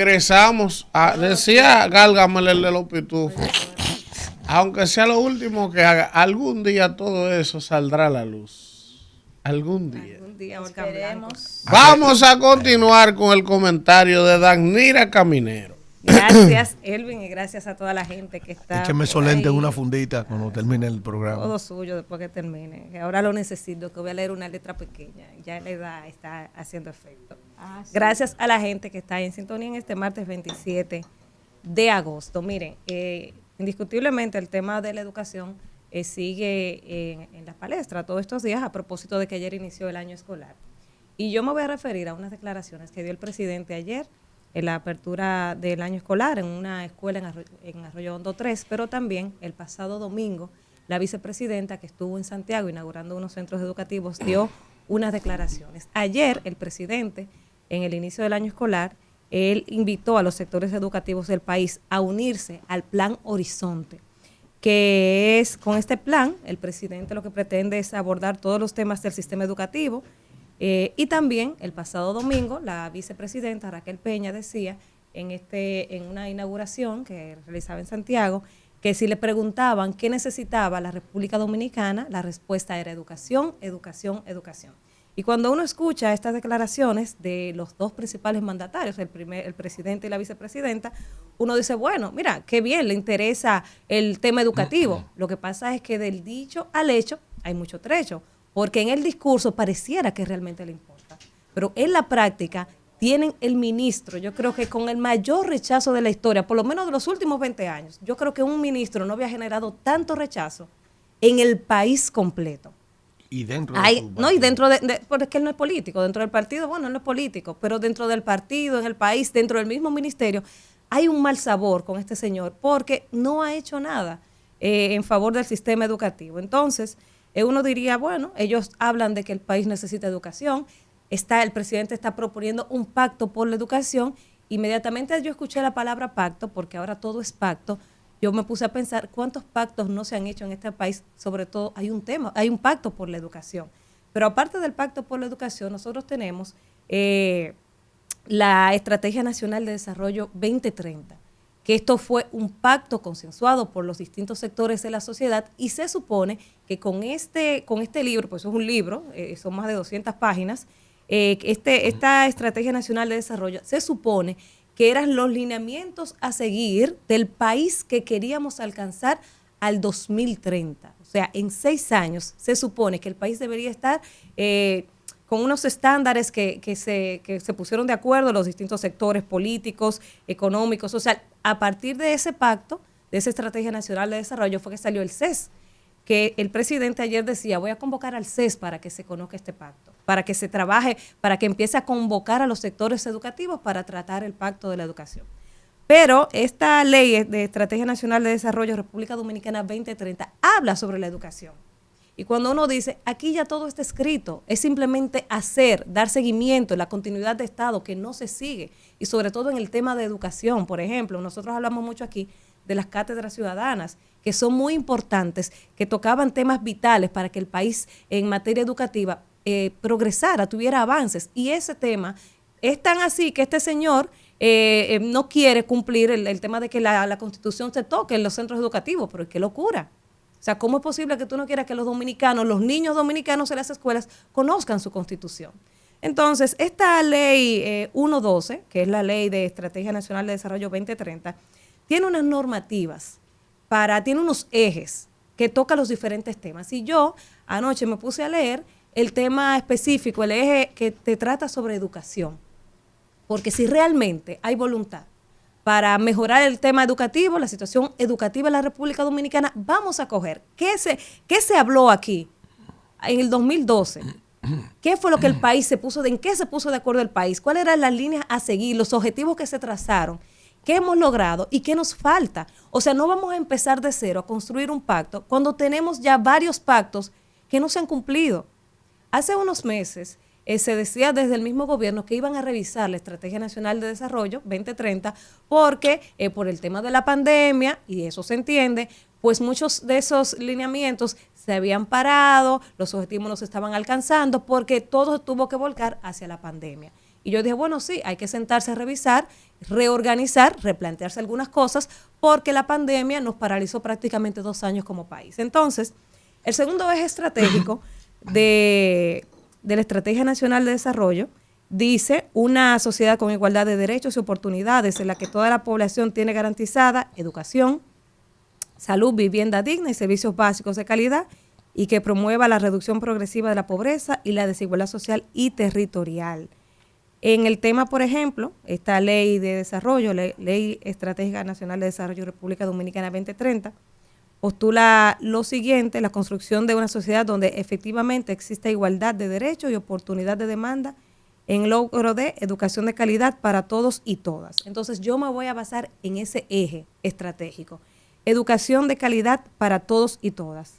regresamos. Decía Gálgame el de los pitufos. Aunque sea lo último que haga, algún día todo eso saldrá a la luz. Algún día. Algún día esperemos. Vamos a continuar con el comentario de Danira Caminero. Gracias, Elvin, y gracias a toda la gente que está. Écheme solente en una fundita cuando termine el programa. Todo suyo después que termine. Que ahora lo necesito, que voy a leer una letra pequeña. Ya la edad está haciendo efecto. Sí. Gracias a la gente que está en sintonía en este martes 27 de agosto. Miren, indiscutiblemente el tema de la educación sigue en la palestra todos estos días a propósito de que ayer inició el año escolar. Y yo me voy a referir a unas declaraciones que dio el presidente ayer en la apertura del año escolar en una escuela en Arroyo Hondo 3, pero también el pasado domingo la vicepresidenta que estuvo en Santiago inaugurando unos centros educativos dio unas declaraciones. Ayer el presidente, en el inicio del año escolar, él invitó a los sectores educativos del país a unirse al Plan Horizonte, que es, con este plan, el presidente lo que pretende es abordar todos los temas del sistema educativo. Y también el pasado domingo la vicepresidenta Raquel Peña decía en una inauguración que realizaba en Santiago que si le preguntaban qué necesitaba la República Dominicana, la respuesta era educación, educación, educación. Y cuando uno escucha estas declaraciones de los dos principales mandatarios, el presidente y la vicepresidenta, uno dice, bueno, mira, qué bien, le interesa el tema educativo. Lo que pasa es que del dicho al hecho hay mucho trecho. Porque en el discurso pareciera que realmente le importa, pero en la práctica tienen el ministro, yo creo que con el mayor rechazo de la historia, por lo menos de los últimos 20 años, yo creo que un ministro no había generado tanto rechazo en el país completo. Y dentro y dentro porque él no es político, dentro del partido, bueno, él no es político, pero dentro del partido, en el país, dentro del mismo ministerio, hay un mal sabor con este señor porque no ha hecho nada en favor del sistema educativo. Entonces, uno diría, bueno, ellos hablan de que el país necesita educación, el presidente está proponiendo un pacto por la educación. Inmediatamente yo escuché la palabra pacto, porque ahora todo es pacto, yo me puse a pensar cuántos pactos no se han hecho en este país, sobre todo hay un pacto por la educación. Pero aparte del pacto por la educación, nosotros tenemos la Estrategia Nacional de Desarrollo 2030, que esto fue un pacto consensuado por los distintos sectores de la sociedad y se supone que con este libro, pues es un libro, son más de 200 páginas, esta Estrategia Nacional de Desarrollo se supone que eran los lineamientos a seguir del país que queríamos alcanzar al 2030. O sea, en 6 años se supone que el país debería estar con unos estándares que se pusieron de acuerdo los distintos sectores políticos, económicos, o sea, a partir de ese pacto, de esa Estrategia Nacional de Desarrollo, fue que salió el CES, que el presidente ayer decía, voy a convocar al CES para que se conozca este pacto, para que se trabaje, para que empiece a convocar a los sectores educativos para tratar el pacto de la educación. Pero esta ley de Estrategia Nacional de Desarrollo República Dominicana 2030 habla sobre la educación. Y cuando uno dice, aquí ya todo está escrito, es simplemente dar seguimiento, la continuidad de Estado que no se sigue. Y sobre todo en el tema de educación, por ejemplo, nosotros hablamos mucho aquí de las cátedras ciudadanas, que son muy importantes, que tocaban temas vitales para que el país en materia educativa progresara, tuviera avances. Y ese tema es tan así que este señor no quiere cumplir el tema de que la Constitución se toque en los centros educativos, pero qué locura. O sea, ¿cómo es posible que tú no quieras que los dominicanos, los niños dominicanos en las escuelas conozcan su Constitución? Entonces, esta ley 112, que es la Ley de Estrategia Nacional de Desarrollo 2030, tiene unas normativas, tiene unos ejes que tocan los diferentes temas. Y yo anoche me puse a leer el tema específico, el eje que te trata sobre educación. Porque si realmente hay voluntad para mejorar el tema educativo, la situación educativa en la República Dominicana, vamos a coger. ¿Qué se habló aquí en el 2012? ¿Qué fue lo que el país en qué se puso de acuerdo el país? ¿Cuáles eran las líneas a seguir, los objetivos que se trazaron? ¿Qué hemos logrado y qué nos falta? O sea, no vamos a empezar de cero a construir un pacto cuando tenemos ya varios pactos que no se han cumplido. Hace unos meses se decía desde el mismo gobierno que iban a revisar la Estrategia Nacional de Desarrollo 2030 porque por el tema de la pandemia, y eso se entiende, pues muchos de esos lineamientos se habían parado, los objetivos no se estaban alcanzando porque todo tuvo que volcar hacia la pandemia. Y yo dije, bueno, sí, hay que sentarse a revisar, reorganizar, replantearse algunas cosas, porque la pandemia nos paralizó prácticamente 2 años como país. Entonces, el segundo eje estratégico de la Estrategia Nacional de Desarrollo dice una sociedad con igualdad de derechos y oportunidades en la que toda la población tiene garantizada educación, salud, vivienda digna y servicios básicos de calidad, y que promueva la reducción progresiva de la pobreza y la desigualdad social y territorial. En el tema, por ejemplo, esta ley de desarrollo, Ley Estratégica Nacional de Desarrollo República Dominicana 2030, postula lo siguiente: la construcción de una sociedad donde efectivamente exista igualdad de derechos y oportunidad de demanda en logro de educación de calidad para todos y todas. Entonces yo me voy a basar en ese eje estratégico, educación de calidad para todos y todas,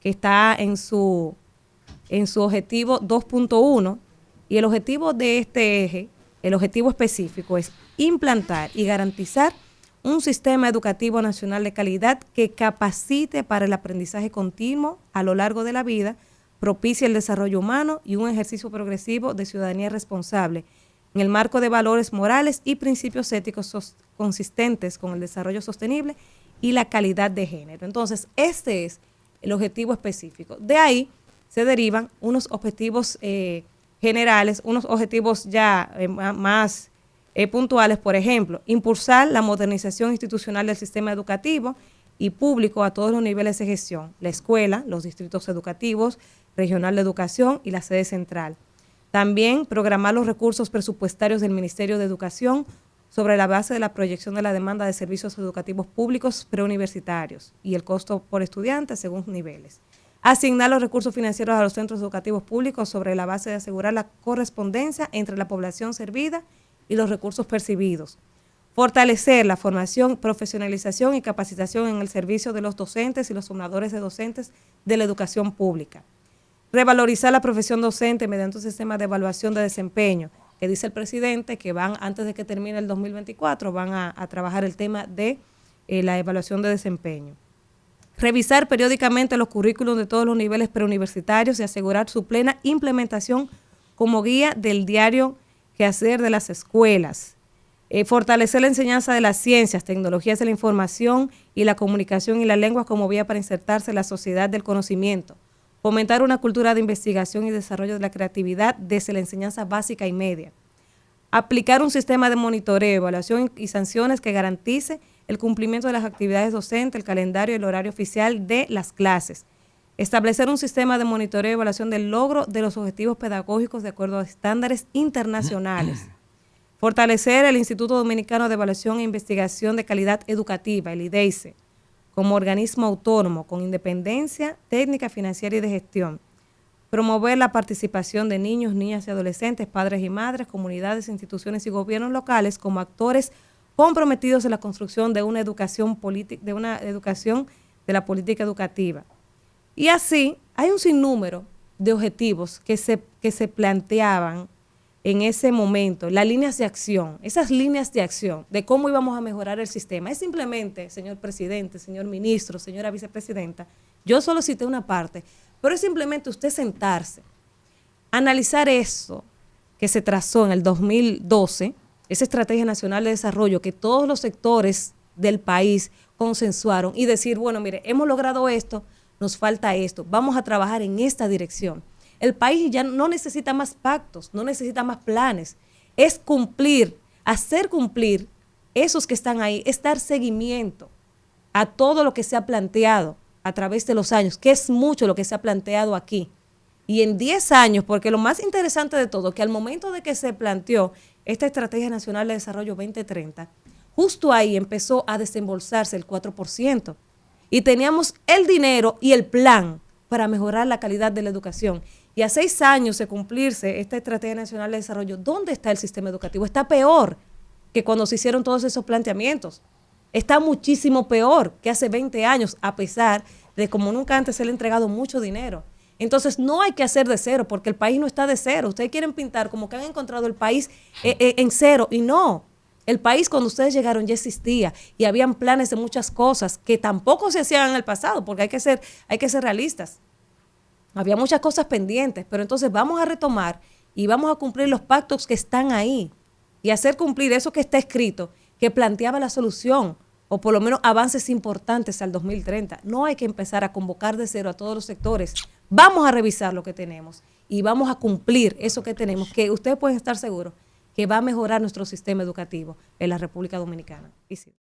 que está en su objetivo 2.1, y el objetivo de este eje, el objetivo específico, es implantar y garantizar un sistema educativo nacional de calidad que capacite para el aprendizaje continuo a lo largo de la vida, propicie el desarrollo humano y un ejercicio progresivo de ciudadanía responsable en el marco de valores morales y principios éticos consistentes con el desarrollo sostenible y la calidad de género. Entonces, este es el objetivo específico. De ahí se derivan unos objetivos generales, unos objetivos ya más puntuales. Por ejemplo, impulsar la modernización institucional del sistema educativo y público a todos los niveles de gestión: la escuela, los distritos educativos, regional de educación y la sede central. También programar los recursos presupuestarios del Ministerio de Educación sobre la base de la proyección de la demanda de servicios educativos públicos preuniversitarios y el costo por estudiante según niveles. Asignar los recursos financieros a los centros educativos públicos sobre la base de asegurar la correspondencia entre la población servida y los recursos percibidos. Fortalecer la formación, profesionalización y capacitación en el servicio de los docentes y los formadores de docentes de la educación pública. Revalorizar la profesión docente mediante un sistema de evaluación de desempeño, que dice el presidente que van, antes de que termine el 2024, van a trabajar el tema de la evaluación de desempeño. Revisar periódicamente los currículos de todos los niveles preuniversitarios y asegurar su plena implementación como guía del diario quehacer de las escuelas. Fortalecer la enseñanza de las ciencias, tecnologías de la información y la comunicación y la lengua como vía para insertarse en la sociedad del conocimiento. Fomentar una cultura de investigación y desarrollo de la creatividad desde la enseñanza básica y media. Aplicar un sistema de monitoreo, evaluación y sanciones que garantice el cumplimiento de las actividades docentes, el calendario y el horario oficial de las clases. Establecer un sistema de monitoreo y evaluación del logro de los objetivos pedagógicos de acuerdo a estándares internacionales. Fortalecer el Instituto Dominicano de Evaluación e Investigación de Calidad Educativa, el IDEICE, como organismo autónomo con independencia técnica, financiera y de gestión. Promover la participación de niños, niñas y adolescentes, padres y madres, comunidades, instituciones y gobiernos locales como actores comprometidos en la construcción de una educación de la política educativa. Y así hay un sinnúmero de objetivos que se planteaban en ese momento, las líneas de acción, esas líneas de acción de cómo íbamos a mejorar el sistema. Es simplemente, señor presidente, señor ministro, señora vicepresidenta, yo solo cité una parte, pero es simplemente usted sentarse, analizar eso que se trazó en el 2012, esa Estrategia Nacional de Desarrollo que todos los sectores del país consensuaron, y decir, bueno, mire, hemos logrado esto, nos falta esto, vamos a trabajar en esta dirección. El país ya no necesita más pactos, no necesita más planes. Es cumplir, hacer cumplir esos que están ahí, es dar seguimiento a todo lo que se ha planteado a través de los años, que es mucho lo que se ha planteado aquí. Y en 10 años, porque lo más interesante de todo, que al momento de que se planteó esta Estrategia Nacional de Desarrollo 2030, justo ahí empezó a desembolsarse el 4%. Y teníamos el dinero y el plan para mejorar la calidad de la educación. Y a 6 años de cumplirse esta Estrategia Nacional de Desarrollo, ¿dónde está el sistema educativo? Está peor que cuando se hicieron todos esos planteamientos. Está muchísimo peor que hace 20 años, a pesar de como nunca antes se le ha entregado mucho dinero. Entonces, no hay que hacer de cero, porque el país no está de cero. Ustedes quieren pintar como que han encontrado el país en cero, y no. El país, cuando ustedes llegaron, ya existía y habían planes de muchas cosas que tampoco se hacían en el pasado, porque hay que ser realistas. Había muchas cosas pendientes, pero entonces vamos a retomar y vamos a cumplir los pactos que están ahí y hacer cumplir eso que está escrito, que planteaba la solución o por lo menos avances importantes al 2030. No hay que empezar a convocar de cero a todos los sectores. Vamos a revisar lo que tenemos y vamos a cumplir eso que tenemos, que ustedes pueden estar seguros que va a mejorar nuestro sistema educativo en la República Dominicana. Y sí.